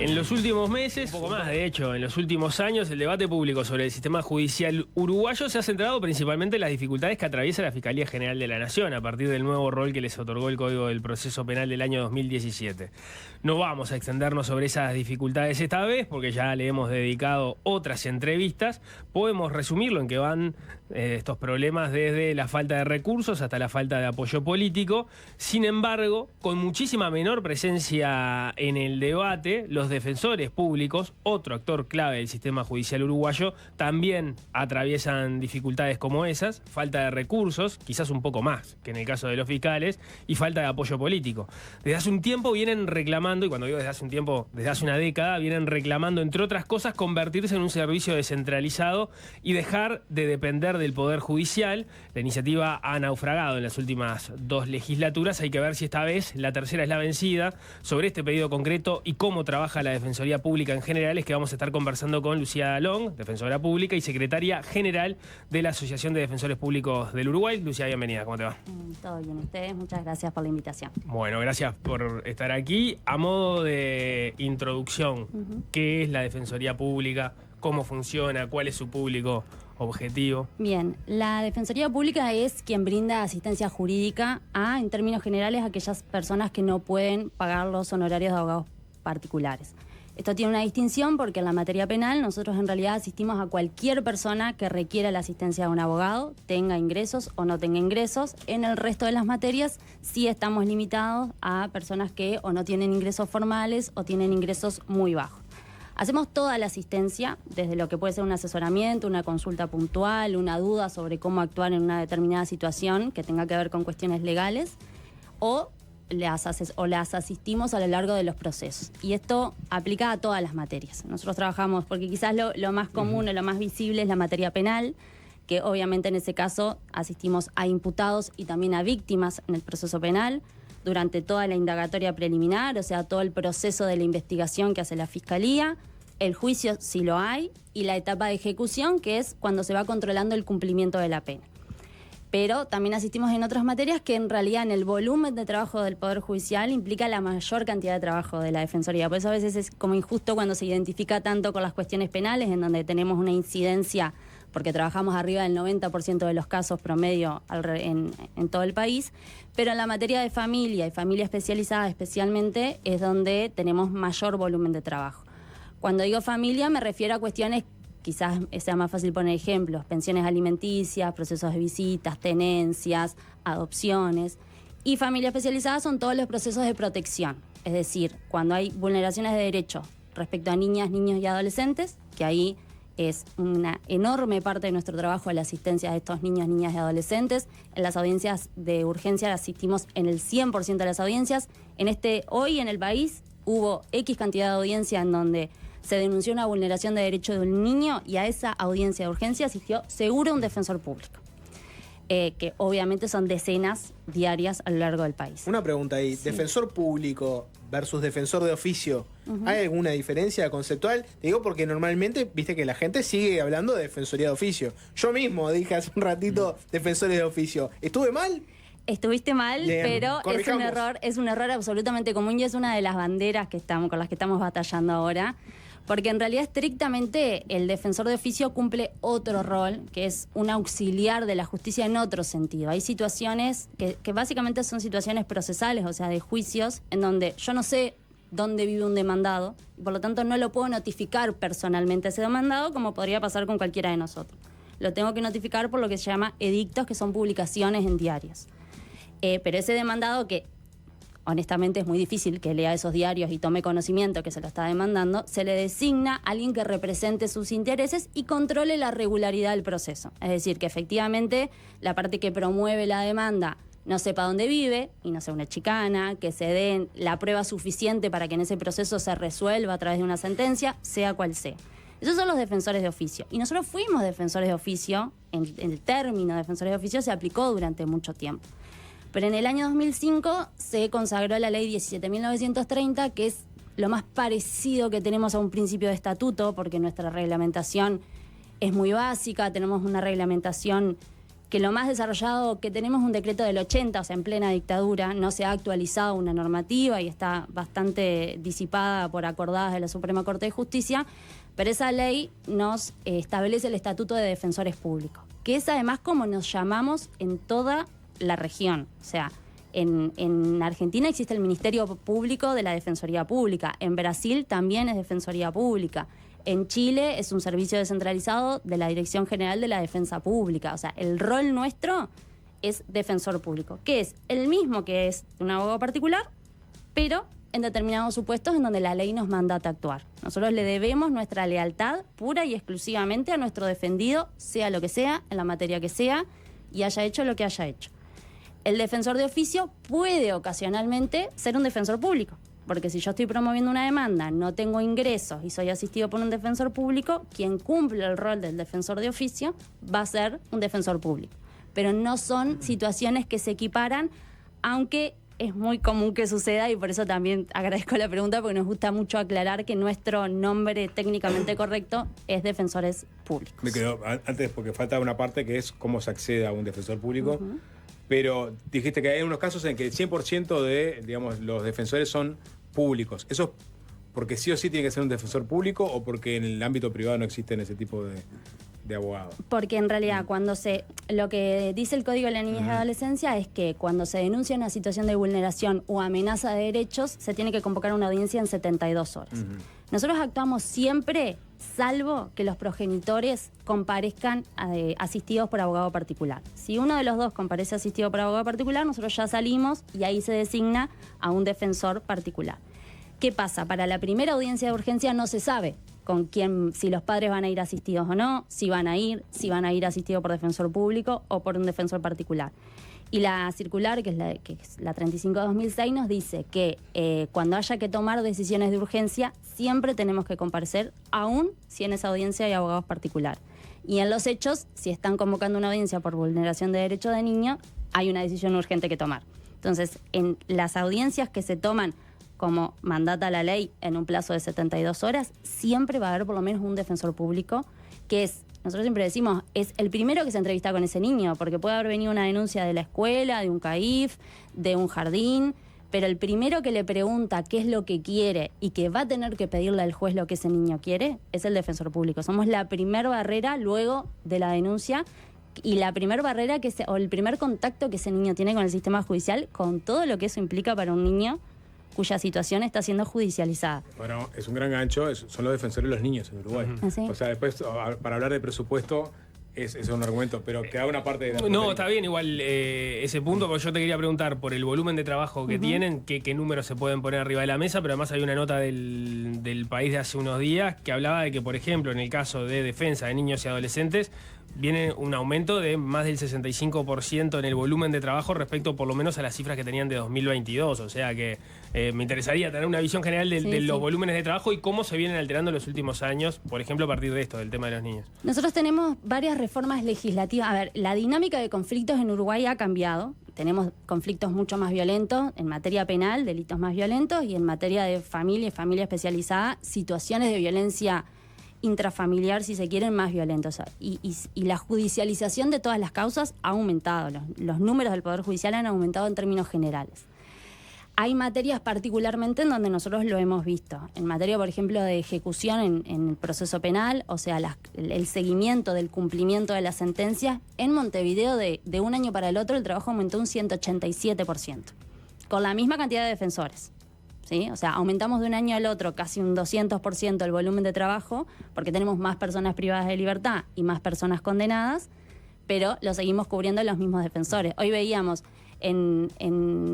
En los últimos meses, un poco más de hecho, en los últimos años, el debate público sobre el sistema judicial uruguayo se ha centrado principalmente en las dificultades que atraviesa la Fiscalía General de la Nación a partir del nuevo rol que les otorgó el Código del Proceso Penal del año 2017. No vamos a extendernos sobre esas dificultades esta vez, porque ya le hemos dedicado otras entrevistas. Podemos resumirlo en que van estos problemas desde la falta de recursos hasta la falta de apoyo político. Sin embargo, con muchísima menor presencia en el debate, los defensores públicos, otro actor clave del sistema judicial uruguayo, también atraviesan dificultades como esas, falta de recursos, quizás un poco más que en el caso de los fiscales, y falta de apoyo político. Desde hace un tiempo vienen reclamando, y cuando digo desde hace un tiempo, desde hace una década, vienen reclamando, entre otras cosas, convertirse en un servicio descentralizado y dejar de depender del Poder Judicial. La iniciativa ha naufragado en las últimas 2 legislaturas, hay que ver si esta vez la tercera es la vencida. Sobre este pedido concreto y cómo trabaja la Defensoría Pública en general es que vamos a estar conversando con Lucía Long, defensora pública y secretaria general de la Asociación de Defensores Públicos del Uruguay. Lucía, bienvenida, ¿cómo te va? Todo bien, ustedes, muchas gracias por la invitación. Bueno, gracias por estar aquí. A modo de introducción, ¿qué es la Defensoría Pública? ¿Cómo funciona? ¿Cuál es su público objetivo? Bien, la Defensoría Pública es quien brinda asistencia jurídica en términos generales, a aquellas personas que no pueden pagar los honorarios de abogados particulares. Esto tiene una distinción porque en la materia penal nosotros en realidad asistimos a cualquier persona que requiera la asistencia de un abogado, tenga ingresos o no tenga ingresos. En el resto de las materias sí estamos limitados a personas que o no tienen ingresos formales o tienen ingresos muy bajos. Hacemos toda la asistencia, desde lo que puede ser un asesoramiento, una consulta puntual, una duda sobre cómo actuar en una determinada situación que tenga que ver con cuestiones legales, o las asistimos a lo largo de los procesos. Y esto aplica a todas las materias. Nosotros trabajamos, porque quizás lo más común o lo más visible es la materia penal, que obviamente en ese caso asistimos a imputados y también a víctimas en el proceso penal, durante toda la indagatoria preliminar, o sea, todo el proceso de la investigación que hace la Fiscalía, el juicio si lo hay, y la etapa de ejecución, que es cuando se va controlando el cumplimiento de la pena. Pero también asistimos en otras materias que en realidad en el volumen de trabajo del Poder Judicial implica la mayor cantidad de trabajo de la Defensoría. Por eso a veces es como injusto cuando se identifica tanto con las cuestiones penales, en donde tenemos una incidencia, porque trabajamos arriba del 90% de los casos promedio en todo el país, pero en la materia de familia y familia especializada especialmente es donde tenemos mayor volumen de trabajo. Cuando digo familia me refiero a cuestiones, quizás sea más fácil poner ejemplos, pensiones alimenticias, procesos de visitas, tenencias, adopciones. Y familia especializada son todos los procesos de protección, es decir, cuando hay vulneraciones de derechos respecto a niñas, niños y adolescentes, que ahí es una enorme parte de nuestro trabajo la asistencia de estos niños, niñas y adolescentes. En las audiencias de urgencia asistimos en el 100% de las audiencias. Hoy en el país hubo X cantidad de audiencia en donde se denunció una vulneración de derecho de un niño y a esa audiencia de urgencia asistió seguro un defensor público. Que obviamente son decenas diarias a lo largo del país. Una pregunta ahí, sí. Defensor público versus defensor de oficio, ¿hay alguna diferencia conceptual? Te digo porque normalmente, viste que la gente sigue hablando de defensoría de oficio. Yo mismo dije hace un ratito defensores de oficio. ¿Estuve mal? Estuviste mal, bien, pero es un error absolutamente común y es una de las banderas con las que estamos batallando ahora. Porque en realidad estrictamente el defensor de oficio cumple otro rol, que es un auxiliar de la justicia en otro sentido. Hay situaciones que básicamente son situaciones procesales, o sea, de juicios, en donde yo no sé dónde vive un demandado, y por lo tanto no lo puedo notificar personalmente a ese demandado, como podría pasar con cualquiera de nosotros. Lo tengo que notificar por lo que se llama edictos, que son publicaciones en diarios. Pero ese demandado que honestamente es muy difícil que lea esos diarios y tome conocimiento que se lo está demandando, se le designa a alguien que represente sus intereses y controle la regularidad del proceso. Es decir, que efectivamente la parte que promueve la demanda no sepa dónde vive y no sea una chicana, que se den la prueba suficiente para que en ese proceso se resuelva a través de una sentencia, sea cual sea. Esos son los defensores de oficio. Y nosotros fuimos defensores de oficio, el término defensores de oficio se aplicó durante mucho tiempo. Pero en el año 2005 se consagró la ley 17.930, que es lo más parecido que tenemos a un principio de estatuto, porque nuestra reglamentación es muy básica, tenemos una reglamentación que lo más desarrollado que tenemos es un decreto del 80, o sea, en plena dictadura, no se ha actualizado una normativa y está bastante disipada por acordadas de la Suprema Corte de Justicia, pero esa ley nos establece el Estatuto de Defensores Públicos, que es además como nos llamamos en toda la región. O sea, en Argentina existe el Ministerio Público de la Defensoría Pública, en Brasil también es Defensoría Pública, en Chile es un servicio descentralizado de la Dirección General de la Defensa Pública. O sea, el rol nuestro es defensor público, que es el mismo que es un abogado particular, pero en determinados supuestos en donde la ley nos mandata actuar. Nosotros le debemos nuestra lealtad pura y exclusivamente a nuestro defendido, sea lo que sea, en la materia que sea, y haya hecho lo que haya hecho. El defensor de oficio puede ocasionalmente ser un defensor público, porque si yo estoy promoviendo una demanda, no tengo ingresos y soy asistido por un defensor público, quien cumple el rol del defensor de oficio va a ser un defensor público. Pero no son situaciones que se equiparan, aunque es muy común que suceda, y por eso también agradezco la pregunta, porque nos gusta mucho aclarar que nuestro nombre técnicamente correcto es defensores públicos. Me quedo antes porque falta una parte que es cómo se accede a un defensor público. Pero dijiste que hay unos casos en que el 100% de, digamos, los defensores son públicos. ¿Eso porque sí o sí tiene que ser un defensor público o porque en el ámbito privado no existen ese tipo de abogados? Porque en realidad lo que dice el Código de la Niñez y Adolescencia es que cuando se denuncia una situación de vulneración o amenaza de derechos, se tiene que convocar una audiencia en 72 horas. Nosotros actuamos siempre, salvo que los progenitores comparezcan asistidos por abogado particular. Si uno de los dos comparece asistido por abogado particular, nosotros ya salimos y ahí se designa a un defensor particular. ¿Qué pasa? Para la primera audiencia de urgencia no se sabe con quién, si los padres van a ir asistidos o no, si van a ir asistidos por defensor público o por un defensor particular. Y la circular, que es la 35/2006, nos dice que cuando haya que tomar decisiones de urgencia, siempre tenemos que comparecer, aún si en esa audiencia hay abogados particulares. Y en los hechos, si están convocando una audiencia por vulneración de derecho de niño, hay una decisión urgente que tomar. Entonces, en las audiencias que se toman como mandata la ley en un plazo de 72 horas, siempre va a haber por lo menos un defensor público, que es, nosotros siempre decimos, es el primero que se entrevista con ese niño, porque puede haber venido una denuncia de la escuela, de un CAIF, de un jardín, pero el primero que le pregunta qué es lo que quiere y que va a tener que pedirle al juez lo que ese niño quiere, es el defensor público. Somos la primera barrera luego de la denuncia y la primera barrera o el primer contacto que ese niño tiene con el sistema judicial, con todo lo que eso implica para un niño cuya situación está siendo judicializada. Bueno, es un gran gancho, son los defensores de los niños en Uruguay. ¿Sí? O sea, después, para hablar de presupuesto, es un argumento, pero queda una parte de la... No, está bien igual ese punto, porque yo te quería preguntar por el volumen de trabajo que tienen, qué números se pueden poner arriba de la mesa, pero además hay una nota del País de hace unos días que hablaba de que, por ejemplo, en el caso de defensa de niños y adolescentes, viene un aumento de más del 65% en el volumen de trabajo respecto por lo menos a las cifras que tenían de 2022. O sea que me interesaría tener una visión general de los volúmenes de trabajo y cómo se vienen alterando en los últimos años, por ejemplo, a partir de esto, del tema de los niños. Nosotros tenemos varias reformas legislativas. A ver, la dinámica de conflictos en Uruguay ha cambiado. Tenemos conflictos mucho más violentos en materia penal, delitos más violentos, y en materia de familia y familia especializada, situaciones de violencia intrafamiliar, si se quieren, más violentos. Y la judicialización de todas las causas ha aumentado. Los números del Poder Judicial han aumentado en términos generales. Hay materias particularmente en donde nosotros lo hemos visto. En materia, por ejemplo, de ejecución en el proceso penal, o sea, el seguimiento del cumplimiento de las sentencias, en Montevideo de un año para el otro el trabajo aumentó un 187%, con la misma cantidad de defensores. ¿Sí? O sea, aumentamos de un año al otro casi un 200% el volumen de trabajo, porque tenemos más personas privadas de libertad y más personas condenadas, pero lo seguimos cubriendo los mismos defensores. Hoy veíamos, en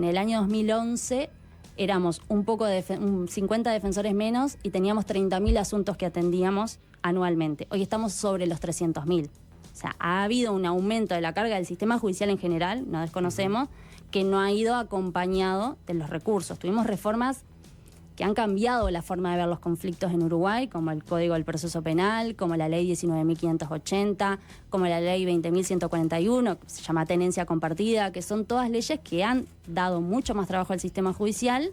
el año 2011, éramos un 50 defensores menos y teníamos 30.000 asuntos que atendíamos anualmente. Hoy estamos sobre los 300.000. O sea, ha habido un aumento de la carga del sistema judicial en general, no desconocemos, que no ha ido acompañado de los recursos. Tuvimos reformas que han cambiado la forma de ver los conflictos en Uruguay, como el Código del Proceso Penal, como la Ley 19.580, como la Ley 20.141, que se llama Tenencia Compartida, que son todas leyes que han dado mucho más trabajo al sistema judicial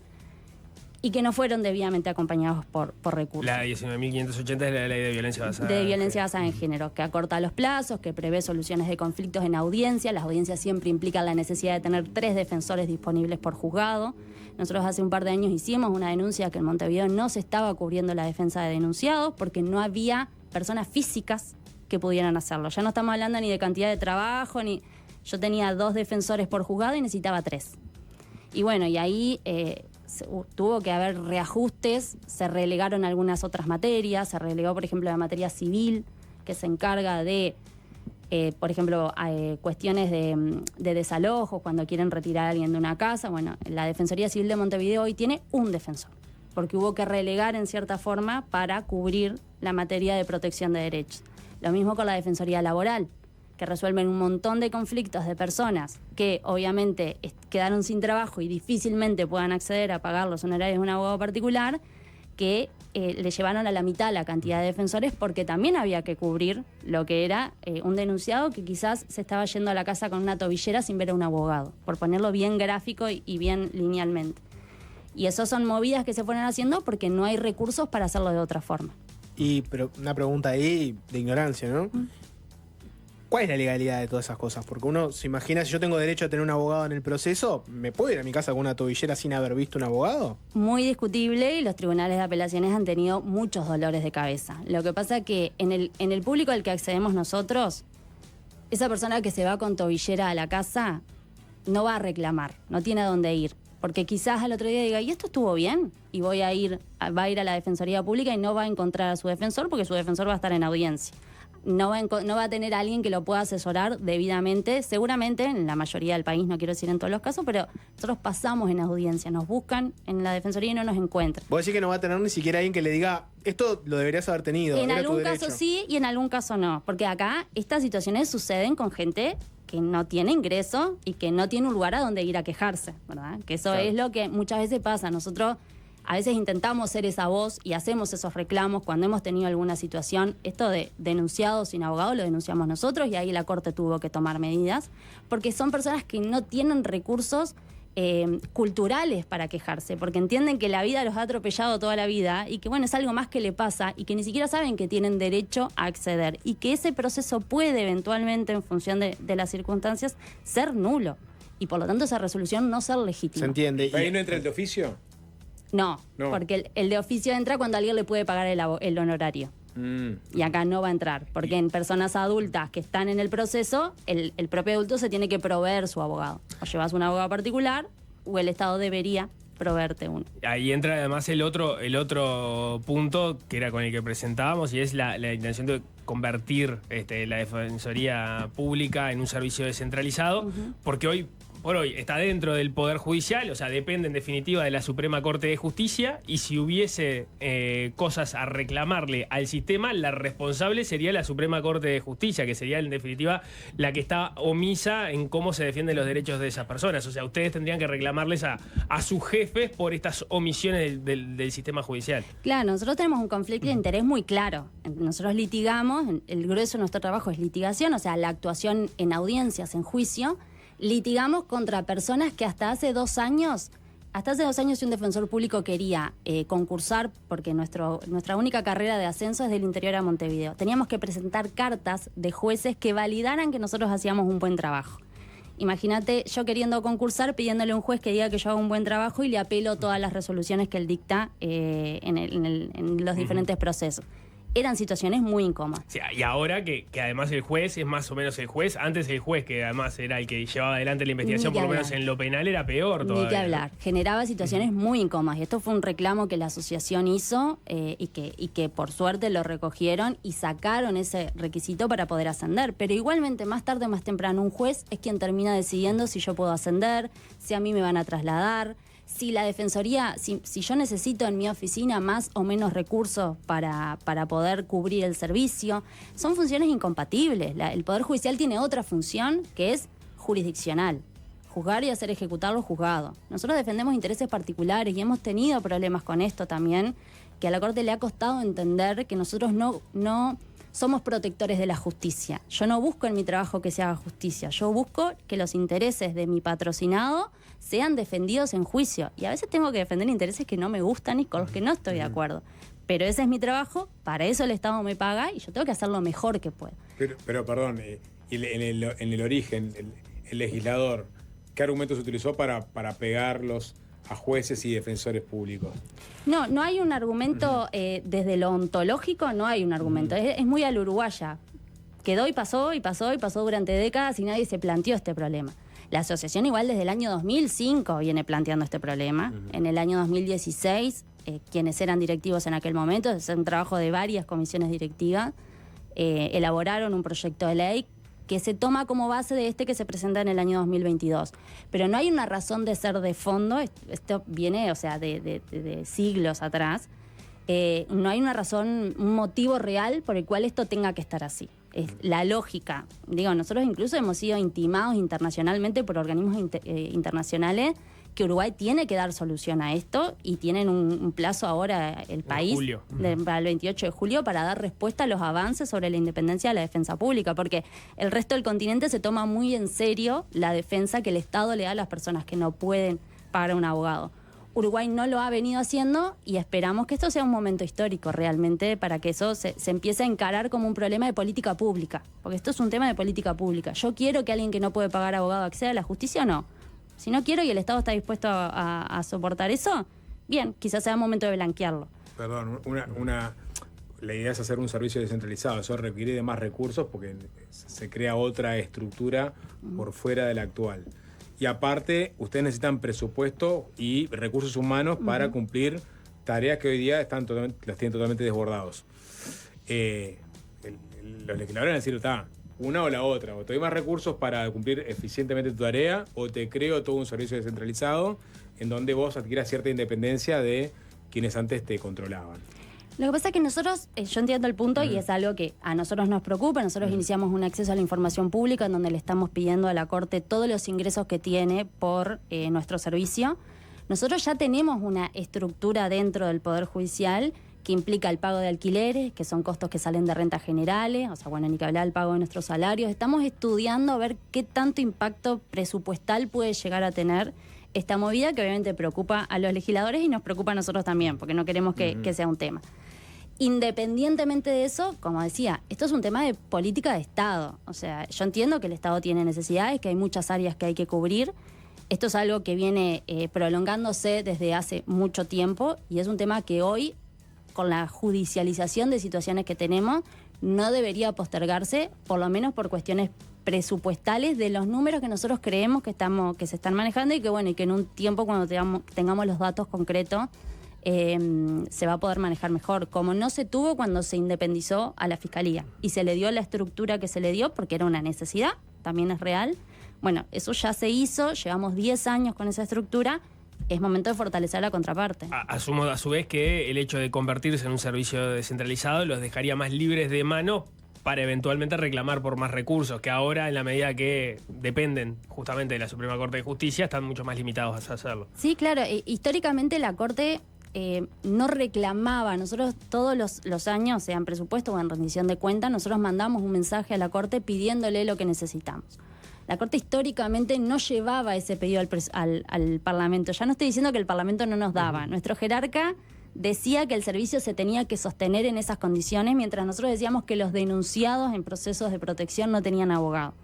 y que no fueron debidamente acompañados por recursos. La 19.580 es la ley de violencia basada. De violencia basada en género, que acorta los plazos, que prevé soluciones de conflictos en audiencia. Las audiencias siempre implican la necesidad de tener 3 defensores disponibles por juzgado. Nosotros hace un par de años hicimos una denuncia que en Montevideo no se estaba cubriendo la defensa de denunciados porque no había personas físicas que pudieran hacerlo. Ya no estamos hablando ni de cantidad de trabajo, ni... Yo tenía 2 defensores por juzgado y necesitaba 3. Y bueno, y ahí tuvo que haber reajustes, se relegaron algunas otras materias, se relegó, por ejemplo, la materia civil, que se encarga de, por ejemplo, cuestiones de desalojo, cuando quieren retirar a alguien de una casa. Bueno, la Defensoría Civil de Montevideo hoy tiene un defensor, porque hubo que relegar en cierta forma para cubrir la materia de protección de derechos. Lo mismo con la Defensoría Laboral, que resuelven un montón de conflictos de personas que obviamente quedaron sin trabajo y difícilmente puedan acceder a pagar los honorarios de un abogado particular, que le llevaron a la mitad la cantidad de defensores porque también había que cubrir lo que era un denunciado que quizás se estaba yendo a la casa con una tobillera sin ver a un abogado, por ponerlo bien gráfico y bien linealmente. Y eso son movidas que se fueron haciendo porque no hay recursos para hacerlo de otra forma. Pero una pregunta ahí de ignorancia, ¿no? ¿Cuál es la legalidad de todas esas cosas? Porque uno se imagina, si yo tengo derecho a tener un abogado en el proceso, ¿me puedo ir a mi casa con una tobillera sin haber visto un abogado? Muy discutible, y los tribunales de apelaciones han tenido muchos dolores de cabeza. Lo que pasa es que en el público al que accedemos nosotros, esa persona que se va con tobillera a la casa no va a reclamar, no tiene a dónde ir. Porque quizás al otro día diga, ¿y esto estuvo bien? Y va a ir a la Defensoría Pública y no va a encontrar a su defensor porque su defensor va a estar en audiencia. No va a tener a alguien que lo pueda asesorar debidamente, seguramente en la mayoría del país, no quiero decir en todos los casos, pero nosotros pasamos en audiencia, nos buscan en la Defensoría y no nos encuentran. Vos decís que no va a tener ni siquiera alguien que le diga, esto lo deberías haber tenido. En era algún tu caso derecho. sí y en algún caso no, porque acá estas situaciones suceden con gente que no tiene ingreso y que no tiene un lugar a donde ir a quejarse, ¿verdad? Que eso Claro. es lo que muchas veces pasa. Nosotros a veces intentamos ser esa voz y hacemos esos reclamos cuando hemos tenido alguna situación. Esto de denunciado sin abogado lo denunciamos nosotros y ahí la Corte tuvo que tomar medidas, porque son personas que no tienen recursos culturales para quejarse, porque entienden que la vida los ha atropellado toda la vida y que bueno, es algo más que le pasa y que ni siquiera saben que tienen derecho a acceder y que ese proceso puede eventualmente, en función de las circunstancias, ser nulo y por lo tanto esa resolución no ser legítima. Se entiende. ¿Ahí no entra el de oficio? No, No. porque el de oficio entra cuando alguien le puede pagar el honorario. Y acá no va a entrar, porque en personas adultas que están en el proceso, el propio adulto se tiene que proveer su abogado. O llevas un abogado particular o el Estado debería proveerte uno. Ahí entra además el otro punto que era con el que presentábamos y es la intención de convertir la Defensoría Pública en un servicio descentralizado, porque hoy por hoy está dentro del Poder Judicial, o sea, depende en definitiva de la Suprema Corte de Justicia, y si hubiese cosas a reclamarle al sistema, la responsable sería la Suprema Corte de Justicia, que sería en definitiva la que está omisa en cómo se defienden los derechos de esas personas. O sea, ustedes tendrían que reclamarles a sus jefes por estas omisiones del sistema judicial. Claro, nosotros tenemos un conflicto de interés muy claro. Nosotros litigamos, el grueso de nuestro trabajo es litigación, o sea, la actuación en audiencias, en juicio. Litigamos contra personas que hasta hace 2 años, si un defensor público quería concursar, porque nuestra única carrera de ascenso es del interior a Montevideo, teníamos que presentar cartas de jueces que validaran que nosotros hacíamos un buen trabajo. Imagínate yo queriendo concursar, pidiéndole a un juez que diga que yo hago un buen trabajo y le apelo todas las resoluciones que él dicta en los diferentes procesos. Eran situaciones muy incómodas. Sí, y ahora que además el juez es más o menos el juez, antes el juez que además era el que llevaba adelante la investigación, Ni que por lo menos hablar. en lo penal, era peor todavía. Ni que hablar. Generaba situaciones muy incómodas. Y esto fue un reclamo que la asociación hizo y que por suerte lo recogieron y sacaron ese requisito para poder ascender. Pero igualmente, más tarde o más temprano, un juez es quien termina decidiendo si yo puedo ascender, si a mí me van a trasladar, si la Defensoría, si yo necesito en mi oficina más o menos recursos para poder cubrir el servicio. Son funciones incompatibles. El Poder Judicial tiene otra función que es jurisdiccional. Juzgar y hacer ejecutar lo juzgado. Nosotros defendemos intereses particulares y hemos tenido problemas con esto también, que a la Corte le ha costado entender que nosotros no somos protectores de la justicia. Yo no busco en mi trabajo que se haga justicia, yo busco que los intereses de mi patrocinado sean defendidos en juicio. Y a veces tengo que defender intereses que no me gustan y con los que no estoy de acuerdo. Pero ese es mi trabajo, para eso el Estado me paga y yo tengo que hacer lo mejor que pueda. Pero perdón, en el origen, el legislador, ¿qué argumentos utilizó para pegarlos a jueces y defensores públicos? No hay un argumento, desde lo ontológico no hay un argumento, es muy a la uruguaya. Quedó y pasó durante décadas y nadie se planteó este problema. La asociación igual desde el año 2005 viene planteando este problema. En el año 2016, quienes eran directivos en aquel momento, es un trabajo de varias comisiones directivas, elaboraron un proyecto de ley que se toma como base de este que se presenta en el año 2022. Pero no hay una razón de ser de fondo, esto viene, o sea, de siglos atrás. No hay una razón, un motivo real por el cual esto tenga que estar así. Es la lógica. Digo, nosotros incluso hemos sido intimados internacionalmente por organismos internacionales que Uruguay tiene que dar solución a esto y tienen un plazo ahora el país para el 28 de julio para dar respuesta a los avances sobre la independencia de la defensa pública, porque el resto del continente se toma muy en serio la defensa que el Estado le da a las personas que no pueden pagar a un abogado. Uruguay no lo ha venido haciendo y esperamos que esto sea un momento histórico realmente para que eso se empiece a encarar como un problema de política pública, porque esto es un tema de política pública. Yo quiero que alguien que no puede pagar abogado acceda a la justicia o no. Si no quiero y el Estado está dispuesto a soportar eso, bien, quizás sea momento de blanquearlo. Perdón, la idea es hacer un servicio descentralizado. Eso requiere de más recursos porque se crea otra estructura por fuera de la actual. Y aparte, ustedes necesitan presupuesto y recursos humanos para cumplir tareas que hoy día las tienen totalmente desbordados. Los legisladores van a decir, una o la otra, o te doy más recursos para cumplir eficientemente tu tarea, o te creo todo un servicio descentralizado en donde vos adquieras cierta independencia de quienes antes te controlaban. Lo que pasa es que nosotros, yo entiendo el punto y es algo que a nosotros nos preocupa. Nosotros iniciamos un acceso a la información pública en donde le estamos pidiendo a la Corte todos los ingresos que tiene por nuestro servicio. Nosotros ya tenemos una estructura dentro del Poder Judicial que implica el pago de alquileres, que son costos que salen de rentas generales, o sea, bueno, ni que hablar del pago de nuestros salarios. Estamos estudiando a ver qué tanto impacto presupuestal puede llegar a tener esta movida, que obviamente preocupa a los legisladores y nos preocupa a nosotros también, porque no queremos que sea un tema. Independientemente de eso, como decía, esto es un tema de política de Estado. O sea, yo entiendo que el Estado tiene necesidades, que hay muchas áreas que hay que cubrir. Esto es algo que viene prolongándose desde hace mucho tiempo y es un tema que hoy, con la judicialización de situaciones que tenemos, no debería postergarse, por lo menos por cuestiones presupuestales de los números que nosotros creemos que se están manejando y que bueno, y que en un tiempo cuando tengamos los datos concretos se va a poder manejar mejor, como no se tuvo cuando se independizó a la Fiscalía y se le dio la estructura que se le dio porque era una necesidad, también es real. Bueno, eso ya se hizo, llevamos 10 años con esa estructura. Es momento de fortalecer la contraparte. Asumo a su vez que el hecho de convertirse en un servicio descentralizado los dejaría más libres de mano para eventualmente reclamar por más recursos, que ahora, en la medida que dependen justamente de la Suprema Corte de Justicia, están mucho más limitados a hacerlo. Sí, claro. Históricamente la Corte no reclamaba. Nosotros todos los años, sea en presupuesto o en rendición de cuentas, nosotros mandamos un mensaje a la Corte pidiéndole lo que necesitamos. La Corte históricamente no llevaba ese pedido al Parlamento. Ya no estoy diciendo que el Parlamento no nos daba. Nuestro jerarca decía que el servicio se tenía que sostener en esas condiciones, mientras nosotros decíamos que los denunciados en procesos de protección no tenían abogado.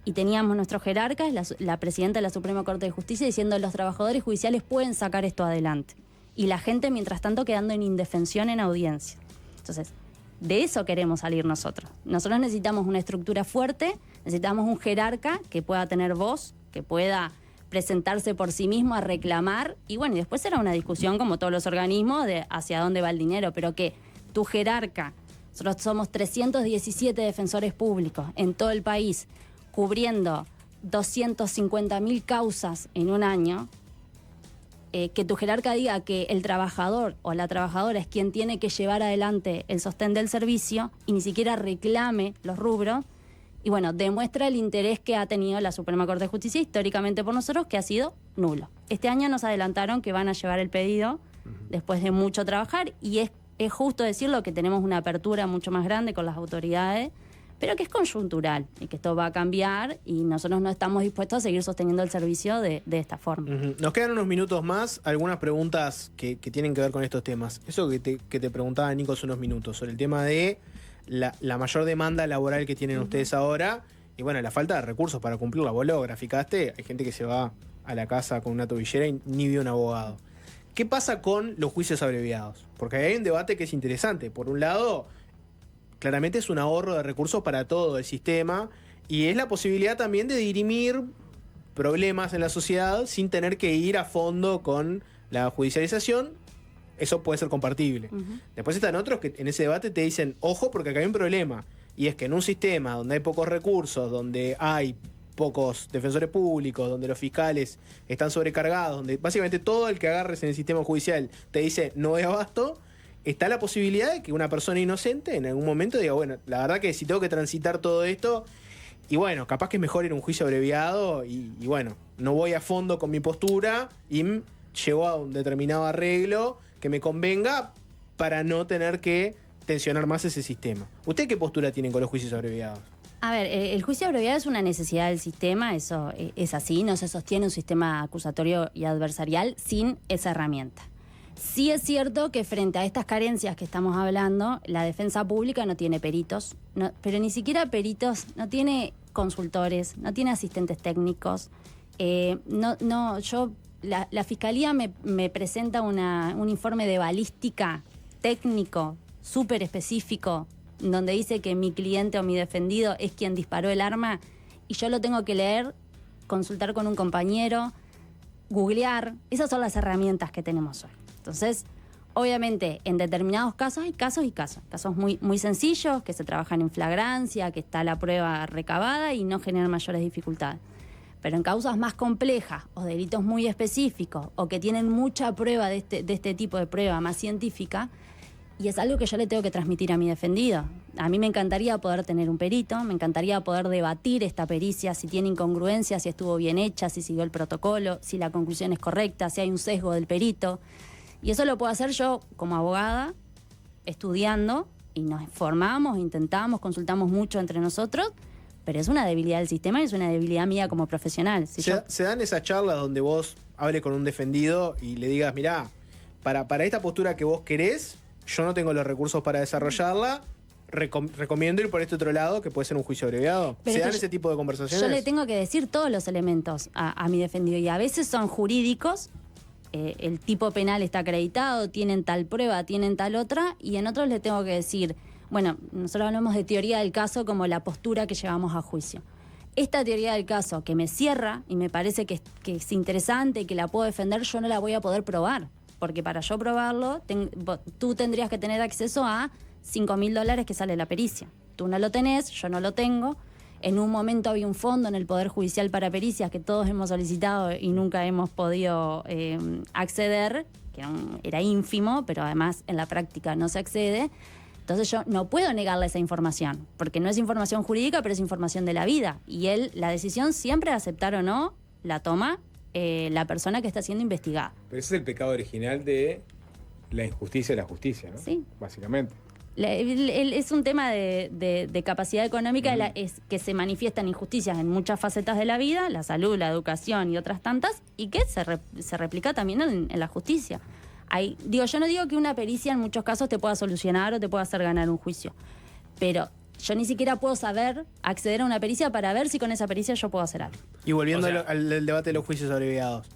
Y teníamos nuestros jerarcas, la presidenta de la Suprema Corte de Justicia, diciendo que los trabajadores judiciales pueden sacar esto adelante. Y la gente, mientras tanto, quedando en indefensión en audiencia. Entonces, de eso queremos salir nosotros. Nosotros necesitamos una estructura fuerte, necesitamos un jerarca que pueda tener voz, que pueda presentarse por sí mismo a reclamar. Y bueno, y después será una discusión, como todos los organismos, de hacia dónde va el dinero. Pero que tu jerarca, nosotros somos 317 defensores públicos en todo el país, cubriendo 250.000 causas en un año, que tu jerarca diga que el trabajador o la trabajadora es quien tiene que llevar adelante el sostén del servicio y ni siquiera reclame los rubros, y bueno, demuestra el interés que ha tenido la Suprema Corte de Justicia históricamente por nosotros, que ha sido nulo. Este año nos adelantaron que van a llevar el pedido después de mucho trabajar, y es Es justo decirlo que tenemos una apertura mucho más grande con las autoridades, pero que es coyuntural y que esto va a cambiar y nosotros no estamos dispuestos a seguir sosteniendo el servicio de esta forma. Nos quedan unos minutos más, algunas preguntas que tienen que ver con estos temas. Eso que te preguntaba Nico hace unos minutos, sobre el tema de la mayor demanda laboral que tienen ustedes ahora y bueno, la falta de recursos para cumplirla. Vos lo graficaste, hay gente que se va a la casa con una tobillera y ni vio un abogado. ¿Qué pasa con los juicios abreviados? Porque hay un debate que es interesante. Por un lado, claramente es un ahorro de recursos para todo el sistema y es la posibilidad también de dirimir problemas en la sociedad sin tener que ir a fondo con la judicialización. Eso puede ser compartible. Después están otros que en ese debate te dicen, ojo, porque acá hay un problema. Y es que en un sistema donde hay pocos recursos, donde hay pocos defensores públicos, donde los fiscales están sobrecargados, donde básicamente todo el que agarres en el sistema judicial te dice no doy abasto, está la posibilidad de que una persona inocente en algún momento diga, bueno, la verdad que si tengo que transitar todo esto, y bueno, capaz que es mejor ir a un juicio abreviado y bueno, no voy a fondo con mi postura y llego a un determinado arreglo que me convenga para no tener que tensionar más ese sistema. ¿Usted qué postura tienen con los juicios abreviados? A ver, el juicio abreviado es una necesidad del sistema, eso es así, no se sostiene un sistema acusatorio y adversarial sin esa herramienta. Sí es cierto que frente a estas carencias que estamos hablando, la defensa pública no tiene peritos, pero ni siquiera peritos, no tiene consultores, no tiene asistentes técnicos. La Fiscalía me presenta un informe de balística técnico súper específico donde dice que mi cliente o mi defendido es quien disparó el arma y yo lo tengo que leer, consultar con un compañero, googlear. Esas son las herramientas que tenemos hoy. Entonces, obviamente, en determinados casos hay casos y casos. Casos muy, muy sencillos, que se trabajan en flagrancia, que está la prueba recabada y no generan mayores dificultades. Pero en causas más complejas o delitos muy específicos o que tienen mucha prueba de este tipo de prueba más científica, y es algo que yo le tengo que transmitir a mi defendido. A mí me encantaría poder tener un perito, me encantaría poder debatir esta pericia, si tiene incongruencia, si estuvo bien hecha, si siguió el protocolo, si la conclusión es correcta, si hay un sesgo del perito. Y eso lo puedo hacer yo como abogada, estudiando, y nos informamos, intentamos, consultamos mucho entre nosotros, pero es una debilidad del sistema y es una debilidad mía como profesional. ¿Se dan esas charlas donde vos hables con un defendido y le digas, mirá, para esta postura que vos querés, yo no tengo los recursos para desarrollarla, recomiendo ir por este otro lado, que puede ser un juicio abreviado? Pero ¿Se dan ese tipo de conversaciones? Yo le tengo que decir todos los elementos a mi defendido, y a veces son jurídicos, el tipo penal está acreditado, tienen tal prueba, tienen tal otra, y en otros le tengo que decir, bueno, nosotros hablamos de teoría del caso como la postura que llevamos a juicio. Esta teoría del caso que me cierra y me parece que es interesante y que la puedo defender, yo no la voy a poder probar. Porque para yo probarlo, tú tendrías que tener acceso a $5.000 que sale la pericia. Tú no lo tenés, yo no lo tengo. En un momento había un fondo en el Poder Judicial para pericias que todos hemos solicitado y nunca hemos podido acceder, que era ínfimo, pero además en la práctica no se accede. Entonces yo no puedo negarle esa información, porque no es información jurídica, pero es información de la vida. Y la decisión siempre de aceptar o no, la toma la persona que está siendo investigada. Pero ese es el pecado original de la injusticia y la justicia, ¿no? Sí. Básicamente. Es un tema de capacidad económica, es que se manifiestan injusticias en muchas facetas de la vida, la salud, la educación y otras tantas, y que se replica también en la justicia. Yo no digo que una pericia en muchos casos te pueda solucionar o te pueda hacer ganar un juicio, pero yo ni siquiera puedo acceder a una pericia para ver si con esa pericia yo puedo hacer algo. Y volviendo al debate de los juicios abreviados,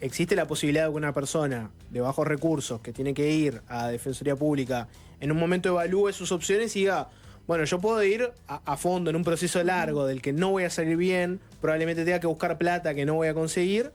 ¿existe la posibilidad de que una persona de bajos recursos que tiene que ir a Defensoría Pública en un momento evalúe sus opciones y diga, bueno, yo puedo ir a fondo en un proceso largo del que no voy a salir bien, probablemente tenga que buscar plata que no voy a conseguir,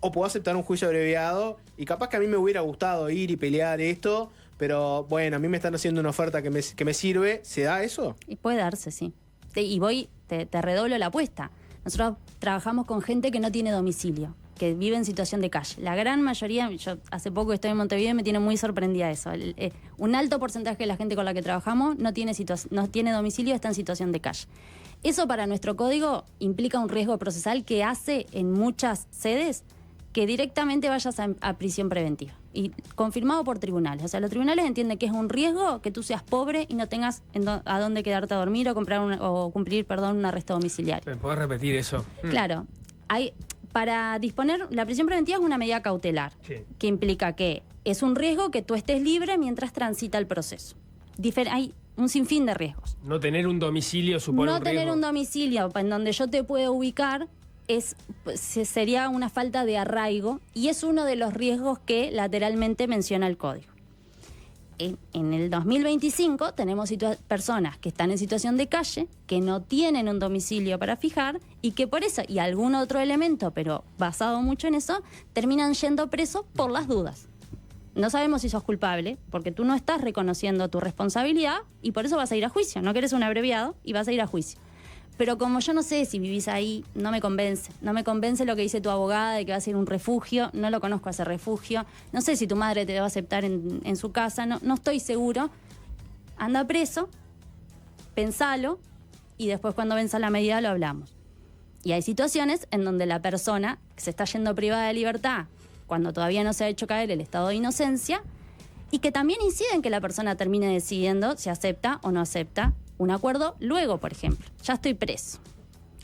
o puedo aceptar un juicio abreviado y capaz que a mí me hubiera gustado ir y pelear esto, pero bueno, a mí me están haciendo una oferta que me sirve? ¿Se da eso? Y puede darse, sí. Te redoblo la apuesta. Nosotros trabajamos con gente que no tiene domicilio, que vive en situación de calle. La gran mayoría, yo hace poco estoy en Montevideo y me tiene muy sorprendida eso. Un alto porcentaje de la gente con la que trabajamos no tiene domicilio, está en situación de calle. Eso para nuestro código implica un riesgo procesal que hace en muchas sedes que directamente vayas a prisión preventiva y confirmado por tribunales. O sea, los tribunales entienden que es un riesgo que tú seas pobre y no tengas a dónde quedarte a dormir o cumplir un arresto domiciliario. ¿Me puedes repetir eso? Claro, para disponer, la prisión preventiva es una medida cautelar, Sí. que implica que es un riesgo que tú estés libre mientras transita el proceso. Hay un sinfín de riesgos. No tener un domicilio supone No un riesgo. tener un domicilio en donde yo te pueda ubicar sería una falta de arraigo y es uno de los riesgos que lateralmente menciona el código. En el 2025 tenemos personas que están en situación de calle, que no tienen un domicilio para fijar y que por eso, y algún otro elemento, pero basado mucho en eso, terminan yendo presos por las dudas. No sabemos si sos culpable, porque tú no estás reconociendo tu responsabilidad y por eso vas a ir a juicio. No querés un abreviado y vas a ir a juicio. Pero como yo no sé si vivís ahí, no me convence. No me convence lo que dice tu abogada de que vas a ir a un refugio. No lo conozco a ese refugio. No sé si tu madre te va a aceptar en su casa. No estoy seguro. Anda preso, pensalo y después cuando venza la medida lo hablamos. Y hay situaciones en donde la persona que se está yendo privada de libertad cuando todavía no se ha hecho caer el estado de inocencia y que también incide en que la persona termine decidiendo si acepta o no acepta un acuerdo luego, por ejemplo. Ya estoy preso.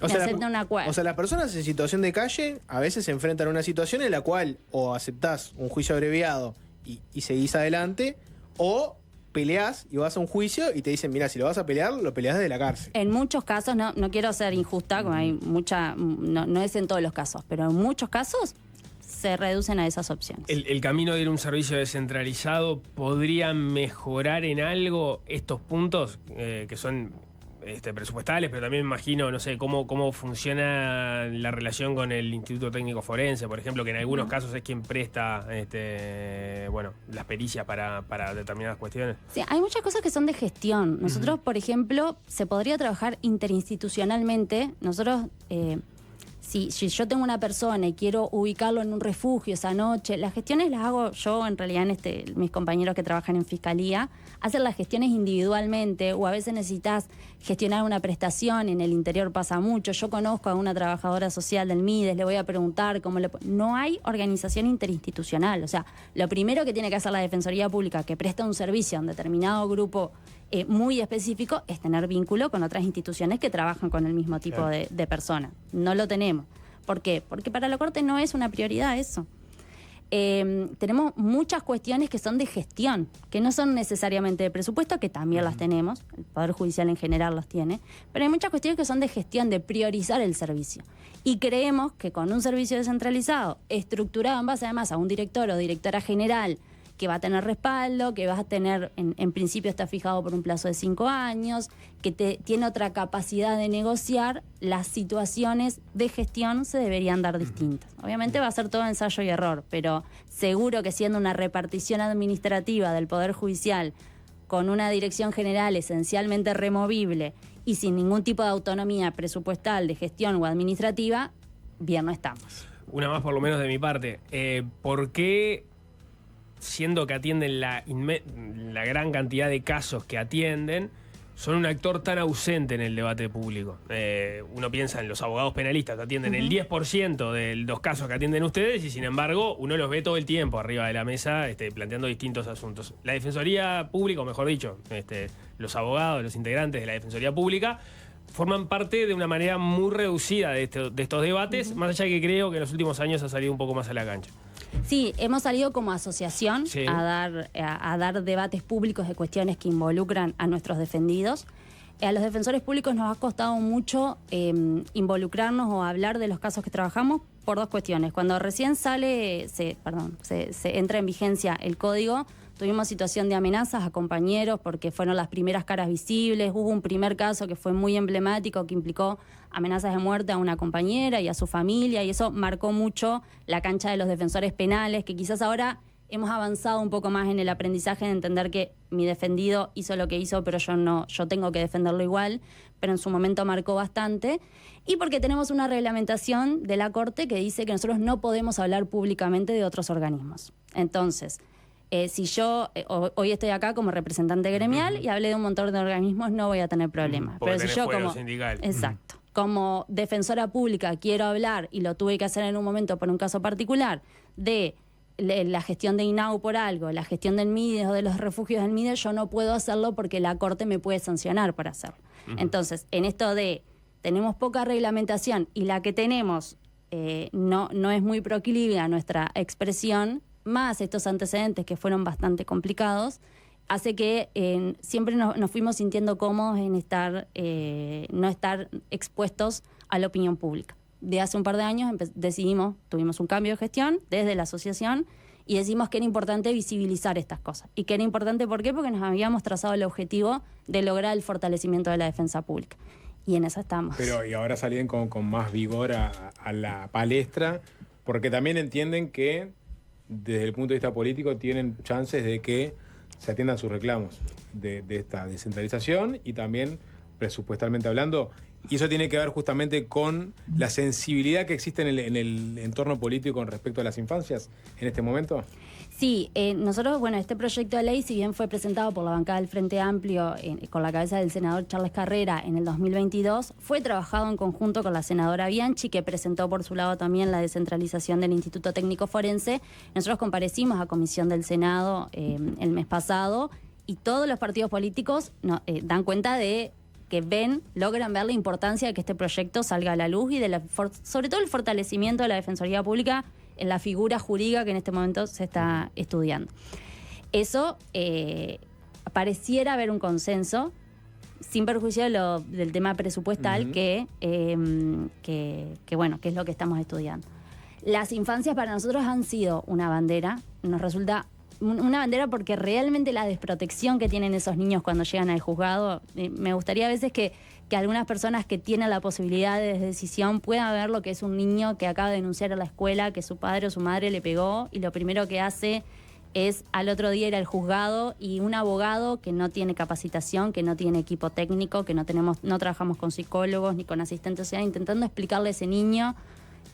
O Me sea, acepta un acuerdo. o sea, las personas en situación de calle a veces se enfrentan a una situación en la cual o aceptás un juicio abreviado y seguís adelante, o peleás y vas a un juicio y te dicen, mira, si lo vas a pelear, lo peleás desde la cárcel. En muchos casos, no quiero ser injusta, como hay no es en todos los casos, pero en muchos casos se reducen a esas opciones. ¿El camino de ir a un servicio descentralizado podría mejorar en algo estos puntos que son presupuestales, pero también me imagino, no sé, cómo funciona la relación con el Instituto Técnico Forense, por ejemplo, que en algunos casos es quien presta las pericias para determinadas cuestiones? Sí, hay muchas cosas que son de gestión. Nosotros, por ejemplo, se podría trabajar interinstitucionalmente. Nosotros... Si yo tengo una persona y quiero ubicarlo en un refugio esa noche, las gestiones las hago yo, en realidad, mis compañeros que trabajan en Fiscalía, hacen las gestiones individualmente, o a veces necesitas gestionar una prestación, en el interior pasa mucho. Yo conozco a una trabajadora social del MIDES, le voy a preguntar cómo No hay organización interinstitucional. O sea, lo primero que tiene que hacer la Defensoría Pública, que presta un servicio a un determinado grupo muy específico, es tener vínculo con otras instituciones que trabajan con el mismo tipo de personas. No lo tenemos. ¿Por qué? Porque para la Corte no es una prioridad eso. Tenemos muchas cuestiones que son de gestión, que no son necesariamente de presupuesto, que también las tenemos, el Poder Judicial en general las tiene, pero hay muchas cuestiones que son de gestión, de priorizar el servicio. Y creemos que con un servicio descentralizado, estructurado en base además a un director o directora general, que va a tener respaldo, que vas a tener, en principio está fijado por un plazo de 5 años, que tiene otra capacidad de negociar, las situaciones de gestión se deberían dar distintas. Obviamente va a ser todo ensayo y error, pero seguro que siendo una repartición administrativa del Poder Judicial con una dirección general esencialmente removible y sin ningún tipo de autonomía presupuestal, de gestión o administrativa, bien no estamos. Una más por lo menos de mi parte. ¿Por qué, siendo que atienden la gran cantidad de casos que atienden, son un actor tan ausente en el debate público? Uno piensa en los abogados penalistas que atienden el 10% de los casos que atienden ustedes y sin embargo uno los ve todo el tiempo arriba de la mesa planteando distintos asuntos. La Defensoría Pública, o mejor dicho, los abogados, los integrantes de la Defensoría Pública forman parte de una manera muy reducida de estos debates, más allá de que creo que en los últimos años ha salido un poco más a la cancha. Sí, hemos salido como asociación a dar debates públicos de cuestiones que involucran a nuestros defendidos. A los defensores públicos nos ha costado mucho involucrarnos o hablar de los casos que trabajamos por dos cuestiones. Cuando recién se entra en vigencia el código, tuvimos situación de amenazas a compañeros porque fueron las primeras caras visibles. Hubo un primer caso que fue muy emblemático que implicó amenazas de muerte a una compañera y a su familia, y eso marcó mucho la cancha de los defensores penales, que quizás ahora hemos avanzado un poco más en el aprendizaje de entender que mi defendido hizo lo que hizo, pero yo tengo que defenderlo igual, pero en su momento marcó bastante. Y porque tenemos una reglamentación de la Corte que dice que nosotros no podemos hablar públicamente de otros organismos. Entonces, si yo hoy estoy acá como representante gremial y hablé de un montón de organismos, no voy a tener problemas. Porque pero si yo fuero como sindical. Exacto. como defensora pública quiero hablar, y lo tuve que hacer en un momento por un caso particular, de la gestión de INAU por algo, la gestión del MIDES o de los refugios del MIDES, yo no puedo hacerlo porque la Corte me puede sancionar por hacerlo. Entonces, en esto de tenemos poca reglamentación y la que tenemos no es muy proclive a nuestra expresión, más estos antecedentes que fueron bastante complicados, hace que siempre nos fuimos sintiendo cómodos en no estar expuestos a la opinión pública. De hace un par de años tuvimos un cambio de gestión desde la asociación y decimos que era importante visibilizar estas cosas. Y que era importante, ¿por qué? Porque nos habíamos trazado el objetivo de lograr el fortalecimiento de la defensa pública. Y en eso estamos. Pero y ahora salían con más vigor a la palestra, porque también entienden que desde el punto de vista político tienen chances de que se atiendan sus reclamos de esta descentralización y también presupuestalmente hablando. Y eso tiene que ver justamente con la sensibilidad que existe en el entorno político con respecto a las infancias en este momento. Sí, nosotros, este proyecto de ley, si bien fue presentado por la bancada del Frente Amplio con la cabeza del senador Charles Carrera en el 2022, fue trabajado en conjunto con la senadora Bianchi, que presentó por su lado también la descentralización del Instituto Técnico Forense. Nosotros comparecimos a comisión del Senado el mes pasado y todos los partidos políticos dan cuenta de que logran ver la importancia de que este proyecto salga a la luz y sobre todo el fortalecimiento de la Defensoría Pública en la figura jurídica que en este momento se está estudiando. Eso pareciera haber un consenso, sin perjuicio del tema presupuestal, que es lo que estamos estudiando. Las infancias para nosotros han sido una bandera, nos resulta una bandera porque realmente la desprotección que tienen esos niños cuando llegan al juzgado, me gustaría a veces que algunas personas que tienen la posibilidad de decisión puedan ver lo que es un niño que acaba de denunciar a la escuela que su padre o su madre le pegó y lo primero que hace es al otro día ir al juzgado y un abogado que no tiene capacitación, que no tiene equipo técnico, que no trabajamos con psicólogos ni con asistentes, o sea, intentando explicarle a ese niño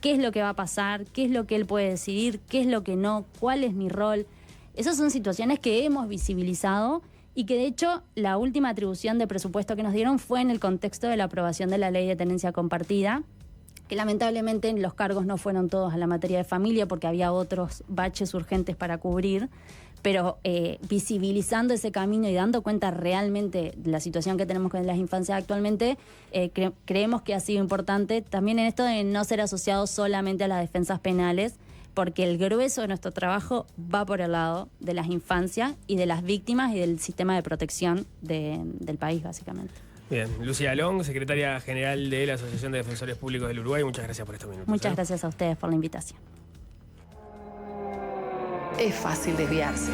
qué es lo que va a pasar, qué es lo que él puede decidir, qué es lo que no, cuál es mi rol. Esas son situaciones que hemos visibilizado y que de hecho la última atribución de presupuesto que nos dieron fue en el contexto de la aprobación de la ley de tenencia compartida, que lamentablemente los cargos no fueron todos a la materia de familia porque había otros baches urgentes para cubrir, pero visibilizando ese camino y dando cuenta realmente de la situación que tenemos con las infancias actualmente, creemos que ha sido importante también en esto de no ser asociado solamente a las defensas penales, porque el grueso de nuestro trabajo va por el lado de las infancias y de las víctimas y del sistema de protección del país, básicamente. Bien, Lucía Long, secretaria general de la Asociación de Defensores Públicos del Uruguay, muchas gracias por estos minutos. Muchas gracias a ustedes por la invitación. Es fácil desviarse.